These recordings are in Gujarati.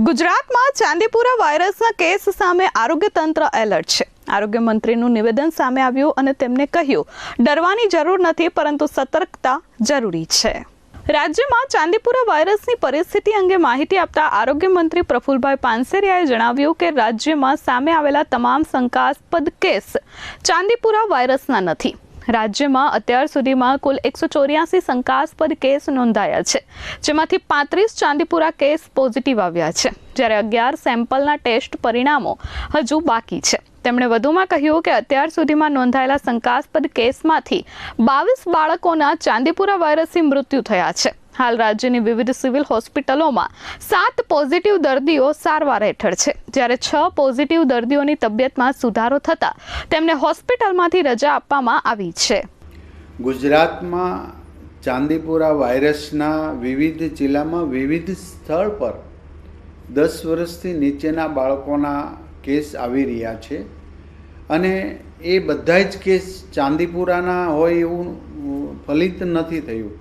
ગુજરાતમાં ચાંદીપુરા વાયરસના કેસ સામે આરોગ્ય તંત્ર એલર્ટ છે। આરોગ્ય મંત્રીનું નિવેદન સામે આવ્યું અને તેમણે કહ્યું, ડરવાની જરૂર નથી, પરંતુ સતર્કતા જરૂરી છે। રાજ્યમાં ચાંદીપુરા વાયરસની પરિસ્થિતિ અંગે માહિતી આપતા આરોગ્ય મંત્રી પ્રફુલભાઈ પાનસેરિયાએ જણાવ્યું કે રાજ્યમાં સામે આવેલા તમામ શંકાસ્પદ કેસ ચાંદીપુરા વાયરસના નથી। રાજ્યમાં અત્યાર સુધીમાં કુલ 184 શંકાસ્પદ કેસ નોંધાયા છે, જેમાંથી 35 ચાંદીપુરા કેસ પોઝિટિવ આવ્યા છે, જ્યારે 11 સેમ્પલના ટેસ્ટ પરિણામો હજુ બાકી છે। તેમણે વધુમાં કહ્યું કે અત્યાર સુધીમાં નોંધાયેલા શંકાસ્પદ કેસમાંથી 22 બાળકોના ચાંદીપુરા વાયરસથી મૃત્યુ થયા છે। હાલ રાજ્યની વિવિધ સિવિલ હોસ્પિટલોમાં 7 પોઝિટિવ દર્દીઓ સારવાર હેઠળ છે, જ્યારે 6 પોઝિટિવ દર્દીઓની તબિયતમાં સુધારો થતાં તેમને હોસ્પિટલમાંથી રજા આપવામાં આવી છે। ગુજરાતમાં ચાંદીપુરા વાયરસના વિવિધ જિલ્લામાં વિવિધ સ્થળ પર 10 વર્ષથી નીચેના બાળકોના કેસ આવી રહ્યા છે અને એ બધા જ કેસ ચાંદીપુરાના હોય એવું ફલિત નથી થયું।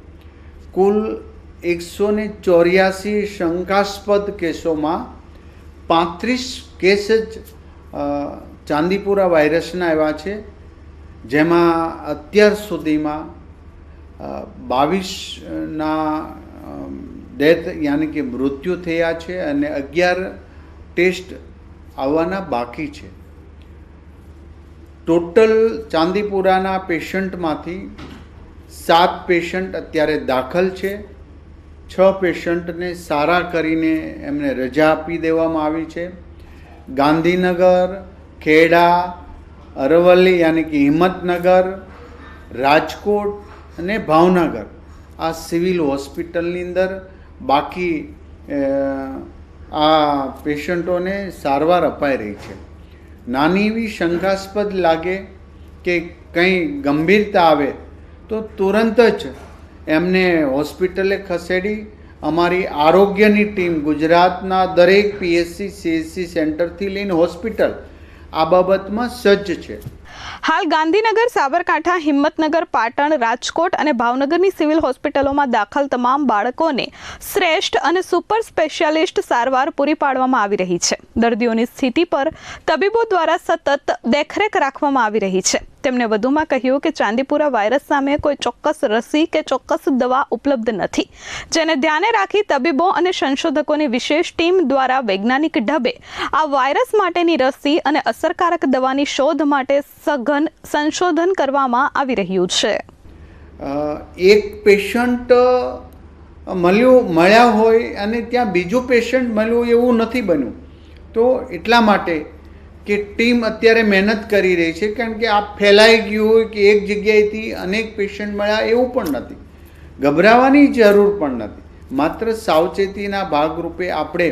કુલ 184 શંકાસ્પદ કેસોમાં 35 કેસ જ ચાંદીપુરા વાયરસના આવ્યા છે, જેમાં અત્યાર સુધીમાં 22ના ડેથ યાની કે મૃત્યુ થયા છે અને 11 ટેસ્ટ આવવાના બાકી છે। ટોટલ ચાંદીપુરાના પેશન્ટમાંથી 7 પેશન્ટ અત્યારે દાખલ છે, 6 પેશન્ટને સારા કરીને એમને રજા આપી દેવામાં આવી છે। ગાંધીનગર, ખેડા, અરવલ્લી યાની કે હિંમતનગર, રાજકોટ અને ભાવનગર આ સિવિલ હોસ્પિટલની અંદર બાકી આ પેશન્ટોને સારવાર અપાઈ રહી છે। નાની એવી શંકાસ્પદ લાગે કે કંઈ ગંભીરતા આવે તો તુરંત જ એમને હોસ્પિટલે ખસેડી અમારી આરોગ્યની ટીમ ગુજરાતના દરેક પીએચસી સીએચસી સેન્ટરથી લઈને હોસ્પિટલ આ બાબતમાં સજ્જ છે। હાલ ગાંધીનગર, સાબરકાંઠા, હિંમતનગર, પાટણ, રાજકોટ અને ભાવનગરની સિવિલ હોસ્પિટલોમાં દાખલ તમામ બાળકોને શ્રેષ્ઠ અને સુપર સ્પેશિયાલિસ્ટ સારવાર પૂરી પાડવામાં આવી રહી છે। દર્દીઓની સ્થિતિ પર તબીબો દ્વારા સતત દેખરેખ રાખવામાં આવી રહી છે। તેમણે વધુમાં કહ્યું કે ચાંદીપુરા વાયરસ સામે કોઈ ચોક્કસ રસી કે ચોક્કસ દવા ઉપલબ્ધ નથી, જેને ધ્યાને રાખી તબીબો અને સંશોધકોની વિશેષ ટીમ દ્વારા વૈજ્ઞાનિક ઢબે આ વાયરસ માટેની રસી અને અસરકારક દવાની શોધ માટે સઘન સંશોધન કરવામાં આવી રહ્યું છે। એક પેશન્ટ મળ્યા હોય અને ત્યાં બીજું પેશન્ટ મળ્યું એવું નથી બન્યું, તો એટલા માટે કે ટીમ અત્યારે મહેનત કરી રહી છે, કારણ કે આ ફેલાઈ ગયું હોય કે એક જગ્યાએથી અનેક પેશન્ટ મળ્યા એવું પણ નથી। ગભરાવાની જરૂર પણ નથી, માત્ર સાવચેતીના ભાગરૂપે આપણે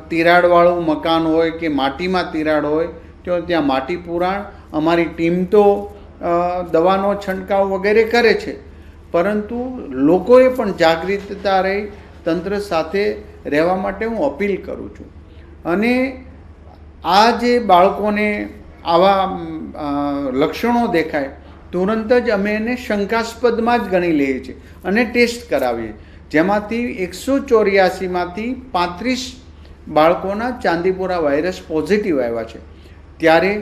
તિરાડવાળું મકાન હોય કે માટીમાં તિરાડ હોય તો ત્યાં માટી પુરાણ અમારી ટીમ તો દવાનો છંટકાવ વગેરે કરે છે, પરંતુ લોકોએ પણ જાગૃતતા રહી તંત્ર સાથે રહેવા માટે હું અપીલ કરું છું। અને આ જે બાળકોને આવા લક્ષણો દેખાય તુરંત જ અમે એને શંકાસ્પદમાં જ ગણી લઈએ છીએ અને ટેસ્ટ કરાવીએ, જેમાંથી 184માંથી 35 બાળકોના ચાંદીપુરા વાયરસ પોઝિટિવ આવ્યા છે। ત્યારે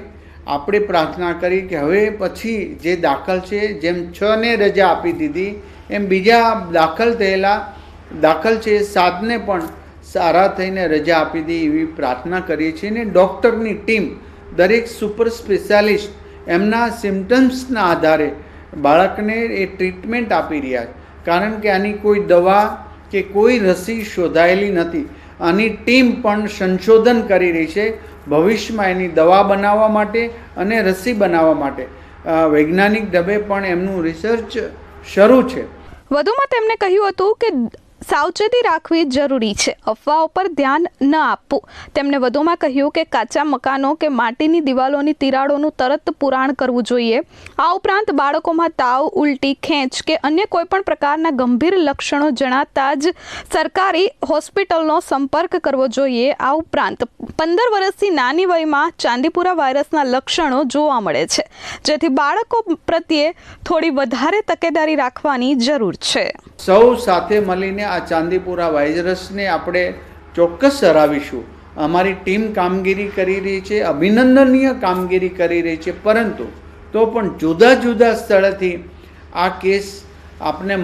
આપણે પ્રાર્થના કરી કે હવે પછી જે દાખલ છે, જેમ 6ને રજા આપી દીધી એમ બીજા દાખલ છે 7ને પણ સારા થઈને રજા આપી દે એવી પ્રાર્થના કરીએ છીએ। ને ડૉક્ટરની ટીમ દરેક સુપર સ્પેશિયાલિસ્ટ એમના સિમ્ટમ્સના આધારે બાળકને એ ટ્રીટમેન્ટ આપી રહ્યા છે, કારણ કે આની કોઈ દવા કે કોઈ રસી શોધાયેલી નથી। આની ટીમ પણ સંશોધન કરી રહી છે ભવિષ્યમાં એની દવા બનાવવા માટે અને રસી બનાવવા માટે વૈજ્ઞાનિક ઢબે પણ એમનું રિસર્ચ શરૂ છે। વધુમાં તેમણે કહ્યું હતું કે સાવચેતી રાખવી જરૂરી છે, અફવાઓ પર ધ્યાન ન આપવું। તેમણે વધુમાં કહ્યું કે કાચા મકાનો કે માટીની દિવાલોની તિરાડોનું તરત પુરાણ કરવું જોઈએ। આ ઉપરાંત બાળકોમાં તાવ, ઉલટી, ખેંચ કે અન્ય કોઈપણ પ્રકારના ગંભીર લક્ષણો જણાતા જ સરકારી હોસ્પિટલનો સંપર્ક કરવો જોઈએ। આ ઉપરાંત 15 વર્ષથી નાની વયમાં ચાંદીપુરા વાયરસના લક્ષણો જોવા મળે છે, જેથી બાળકો પ્રત્યે થોડી વધારે તકેદારી રાખવાની જરૂર છે। સૌ સાથે મળીને આ ચાંદીપુરા વાયરસને આપણે ચોક્કસ સરાવીશું. અમારી ટીમ કામગીરી કરી રહી છે, અભિનંદનીય કામગીરી કરી રહી છે, પરંતુ તો પણ જુદા જુદા સ્થળેથી આ કેસ આપને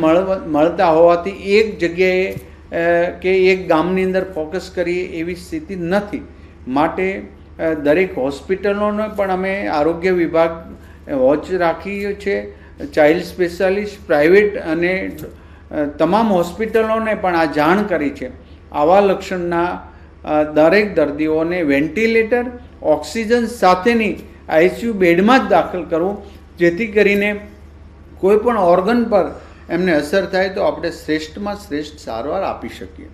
મળતા હોવાથી એક જગ્યાએ કે એક ગામની અંદર ફોકસ કરીએ એવી સ્થિતિ નથી. માટે દરેક હોસ્પિટલોને પણ અમે આરોગ્ય વિભાગ વોચ રાખી છે. ચાઇલ્ડ સ્પેશિયાલિસ્ટ પ્રાઇવેટ અને તમામ હોસ્પિટલોને પણ આ જાણ કરી છે. આવા લક્ષણના દરેક દર્દીઓને વેન્ટિલેટર ઓક્સિજન સાથેની આઈસીયુ બેડમાં જ દાખલ કરવું, જેથી કરીને કોઈ પણ ઓર્ગન પર એમને અસર થાય તો આપણે શ્રેષ્ઠમાં શ્રેષ્ઠ સારવાર આપી શકીએ.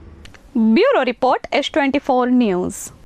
Bureau report S24 news.